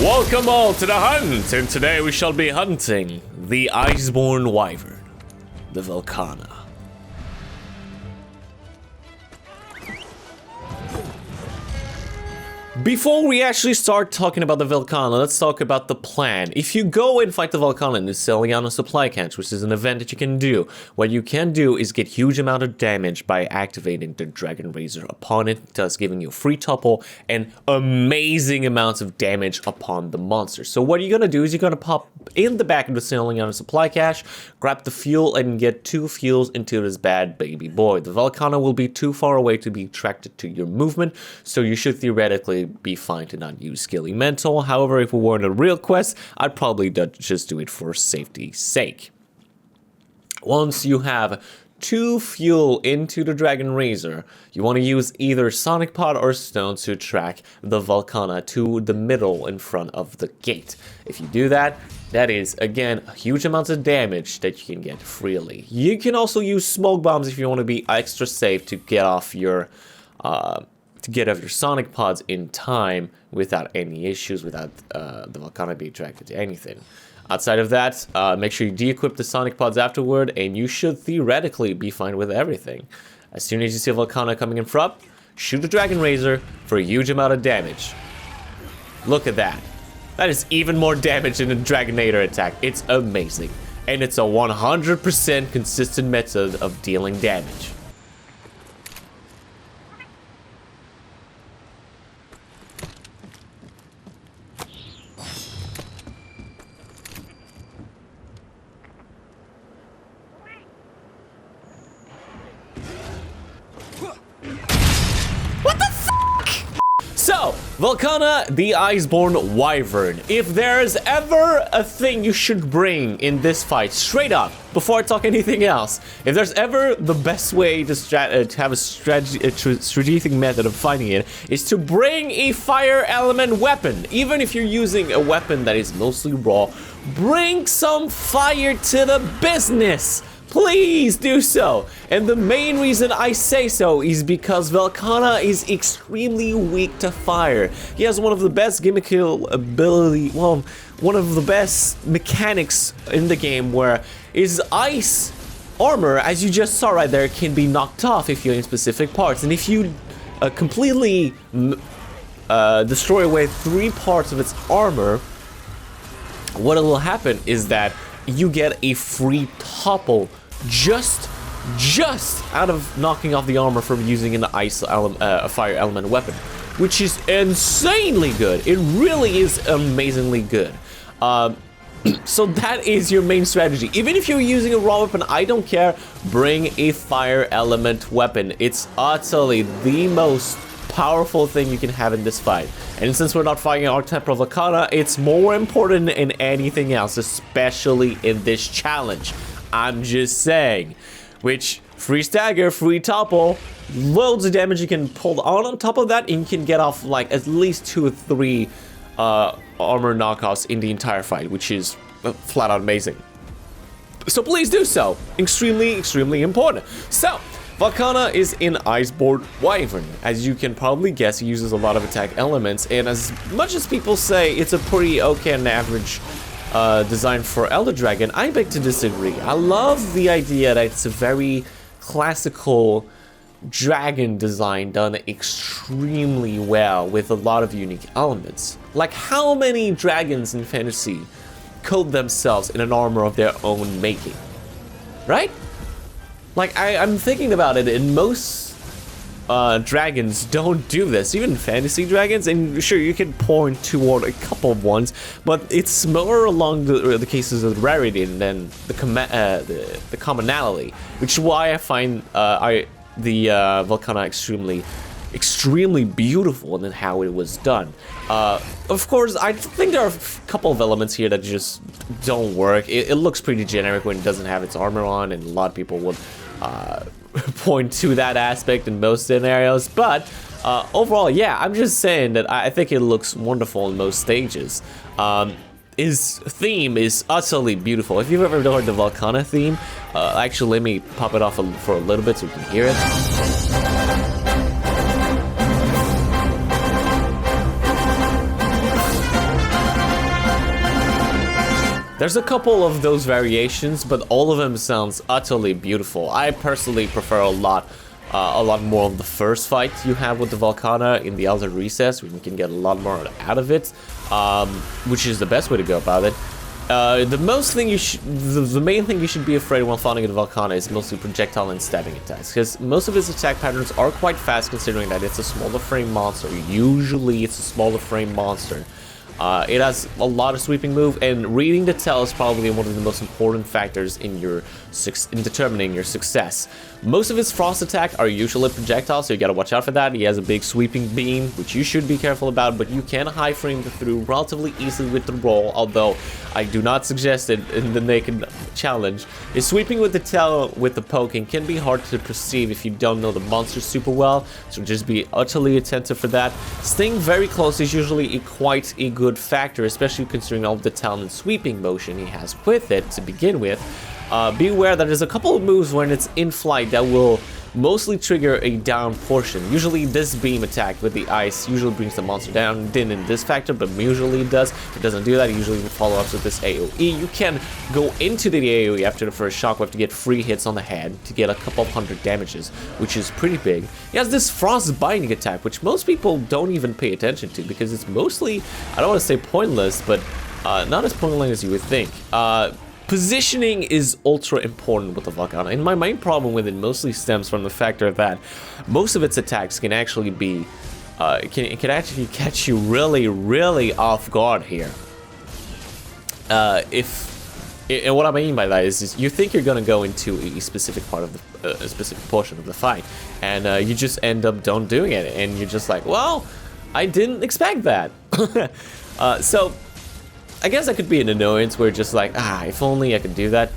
Welcome all to the hunt, and today we shall be hunting the Iceborne wyvern, the Velkhana. Before we actually start talking about the Velkhana, let's talk about the plan. If you go and fight the Velkhana in the Celiana supply catch, which is an event that you can do, what you can do is get huge amount of damage by activating the Dragon Razor upon it, thus giving you a free topple and amazing amounts of damage upon the monster. So what you're gonna do is you're gonna pop in the back of the Celiana supply cache, grab the fuel, and get 2 fuels into this bad baby boy. The Velkhana will be too far away to be attracted to your movement, so you should theoretically be fine to not use Skilling Mental. However, if we were in a real quest, I'd probably just do it for safety's sake. Once you have 2 fuel into the Dragon Razor, you want to use either Sonic Pod or Stone to track the Velkhana to the middle in front of the gate. If you do that, that is, again, huge amounts of damage that you can get freely. You can also use smoke bombs if you want to be extra safe to get off your Sonic Pods in time without any issues, without the Velkhana being attracted to anything. Outside of that, make sure you de-equip the Sonic Pods afterward, and you should theoretically be fine with everything. As soon as you see a Velkhana coming in front, shoot the Dragon Razor for a huge amount of damage. Look at that. That is even more damage than a Dragonator attack. It's amazing. And it's a 100% consistent method of dealing damage. So, Velkhana, the Iceborne wyvern. If there's ever a thing you should bring in this fight, straight up, before I talk anything else, if there's ever the best way to have a strategic method of fighting it, is to bring a fire element weapon. Even if you're using a weapon that is mostly raw, bring some fire to the business. Please do so. And the main reason I say so is because Velkhana is extremely weak to fire. He has one of the best gimmickal ability, well, one of the best mechanics in the game where his ice armor, as you just saw right there, can be knocked off if you aim specific parts. And if you completely destroy away 3 parts of its armor, what will happen is that you get a free topple just out of knocking off the armor from using an fire element weapon, which is insanely good. It really is amazingly good. So that is your main strategy. Even if you're using a raw weapon, I don't care. Bring a fire element weapon. It's utterly the most powerful thing you can have in this fight. And since we're not fighting an archetype of Velkhana, it's more important than anything else, especially in this challenge. I'm just saying. Which, free stagger, free topple, loads of damage you can pull on top of that, and you can get off like at least 2 or 3 armor knockoffs in the entire fight, which is flat out amazing. So please do so. Extremely, extremely important. So, Velkhana is an Iceborne wyvern. As you can probably guess, he uses a lot of attack elements, and as much as people say it's a pretty okay and average design for Elder Dragon, I beg to disagree. I love the idea that it's a very classical dragon design done extremely well with a lot of unique elements. Like, how many dragons in fantasy coat themselves in an armor of their own making? Right? Like, I'm thinking about it, and most dragons don't do this, even fantasy dragons, and sure, you can point toward a couple of ones, but it's more along the cases of rarity than the commonality, which is why I find the Velkhana extremely beautiful in how it was done. Of course, I think there are a couple of elements here that just don't work. It looks pretty generic when it doesn't have its armor on, and a lot of people would point to that aspect in most scenarios, but overall, yeah, I'm just saying that I think it looks wonderful in most stages. His theme is utterly beautiful. If you've ever heard the Velkhana theme, actually let me pop it off for a little bit so you can hear it. There's a couple of those variations, but all of them sounds utterly beautiful. I personally prefer a lot more of the first fight you have with the Velkhana in the Outer Recess, where you can get a lot more out of it, which is the best way to go about it. The main thing you should be afraid while fighting the Velkhana is mostly projectile and stabbing attacks, because most of its attack patterns are quite fast, considering that it's a smaller frame monster. Usually it's a smaller frame monster. It has a lot of sweeping move, and reading the tail is probably one of the most important factors in determining your success. Most of his frost attack are usually projectiles, so you gotta watch out for that. He has a big sweeping beam, which you should be careful about, but you can high frame through relatively easily with the roll, although I do not suggest it in the naked challenge. His sweeping with the tail with the poking can be hard to perceive if you don't know the monster super well, so just be utterly attentive for that. Staying very close is usually quite a good factor, especially considering all of the talent and sweeping motion he has with it to begin with. Be aware that there's a couple of moves when it's in flight that will mostly trigger a down portion. Usually this beam attack with the ice usually brings the monster down. Didn't in this factor, but usually it does. If it doesn't do that, it usually follow up with this AoE. You can go into the AoE after the first shockwave to get free hits on the head to get a couple of hundred damages, which is pretty big. He has this frost binding attack, which most people don't even pay attention to because it's mostly, I don't want to say pointless, but not as pointless as you would think. Positioning is ultra important with the Velkhana, and my main problem with it mostly stems from the factor that most of its attacks can actually be, can actually catch you really off guard here. And what I mean by that is you think you're gonna go into a specific part of the, a specific portion of the fight, and you just end up don't doing it, and you're just like, well, I didn't expect that. So I guess that could be an annoyance where just like, if only I could do that.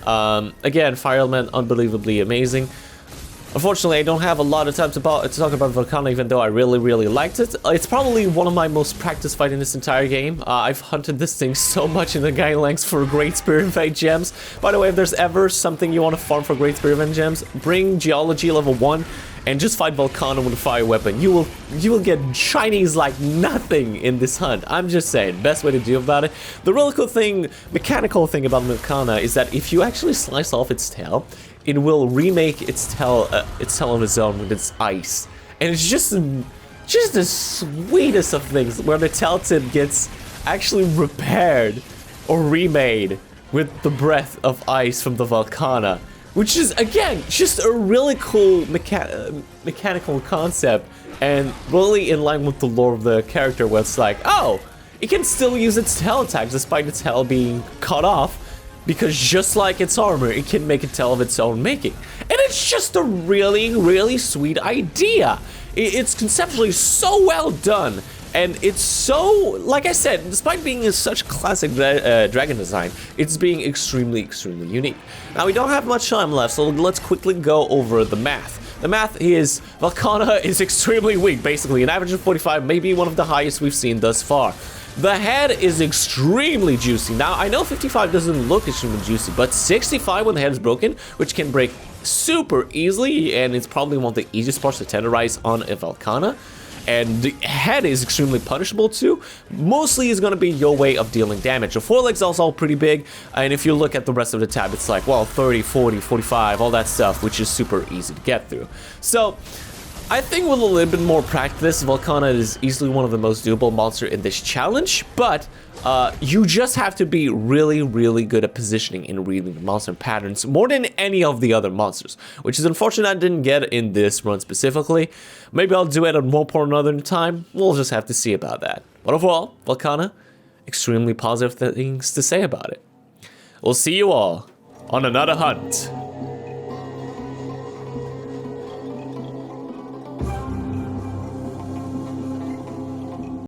Again, Fire Element, unbelievably amazing. Unfortunately, I don't have a lot of time to talk about Velkhana, even though I really liked it. It's probably one of my most practiced fights in this entire game. I've hunted this thing so much in the Guy lengths for Great Spirit Event gems. By the way, if there's ever something you want to farm for Great Spirit Event gems, bring Geology level 1 and just fight Velkhana with a fire weapon. You will get shinies like nothing in this hunt. I'm just saying, best way to do about it. The really cool thing, mechanical thing about Velkhana is that if you actually slice off its tail, it will remake its tail on its own with its ice, and it's just the sweetest of things where the tail tip gets actually repaired or remade with the breath of ice from the Velkhana. Which is, again, just a really cool mechanical concept, and really in line with the lore of the character, where it's like, oh, it can still use its tail attacks despite its tail being cut off, because just like its armor, it can make a tail of its own making. And it's just a really sweet idea. It's conceptually so well done. And it's so, like I said, despite being such classic dragon design, it's being extremely unique. Now, we don't have much time left, so let's quickly go over the math. The math is, Velkhana is extremely weak, basically. An average of 45, maybe one of the highest we've seen thus far. The head is extremely juicy. Now, I know 55 doesn't look extremely juicy, but 65 when the head is broken, which can break super easily, and it's probably one of the easiest parts to tenderize on a Velkhana. And the head is extremely punishable too. Mostly is going to be your way of dealing damage. The forelegs are also pretty big, and if you look at the rest of the tab, it's like, well, 30, 40, 45, all that stuff, which is super easy to get through. So I think with a little bit more practice, Velkhana is easily one of the most doable monsters in this challenge, but you just have to be really good at positioning and reading the monster patterns more than any of the other monsters, which is unfortunate I didn't get in this run specifically. Maybe I'll do it at one point or another time. We'll just have to see about that. But overall, Velkhana, extremely positive things to say about it. We'll see you all on another hunt.